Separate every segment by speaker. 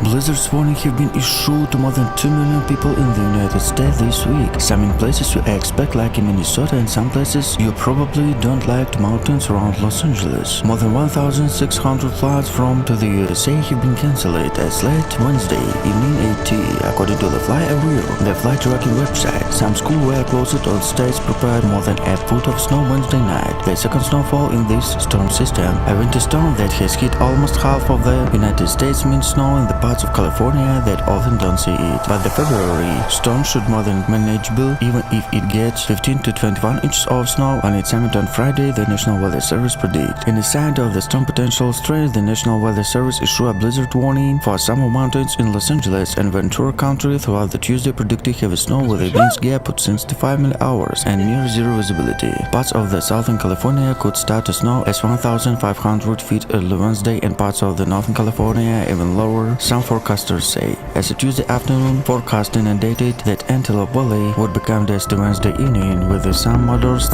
Speaker 1: Blizzards warning have been issued to more than 2 million people in the United States this week. Some in places you expect, like in Minnesota, and some places you probably don't, like the mountains around Los Angeles. More than 1,600 flights from to the USA have been cancelled as late Wednesday evening AT, according to the FlyAware, the flight tracking website. Some schools were closed or states prepared more than a foot of snow Wednesday night, the second snowfall in this storm system. A winter storm that has hit almost half of the United States means snow in the parts of California that often don't see it. But the February storm should more than manageable even if it gets 15 to 21 inches of snow on its summit on Friday, the National Weather Service predicts. In the side of the storm potential strength, the National Weather Service issued a blizzard warning for some mountains in Los Angeles and Ventura County throughout the Tuesday, predicting heavy snow with a winds gap of 65 millihours and near zero visibility. Parts of the southern California could start to snow as 1,500 feet early Wednesday, and parts of the northern California even lower, some forecasters say. As a Tuesday afternoon forecast indicated that Antelope Valley would become dusty Wednesday evening, with some models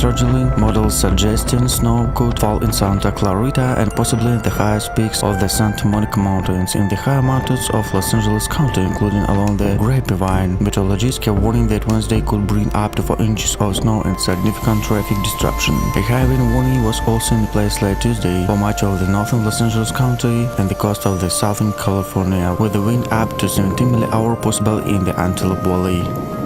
Speaker 1: suggesting snow could fall in Santa Clarita and possibly in the highest peaks of the Santa Monica Mountains in the higher mountains of Los Angeles County, including along the Grapevine. Meteorologists have warned that Wednesday could bring up to 4 inches of snow and significant traffic disruption. A high wind warning was also in place late Tuesday for much of the northern Los Angeles County and the coast of the southern California, with the wind up to 17 mph possible in the Antelope Valley.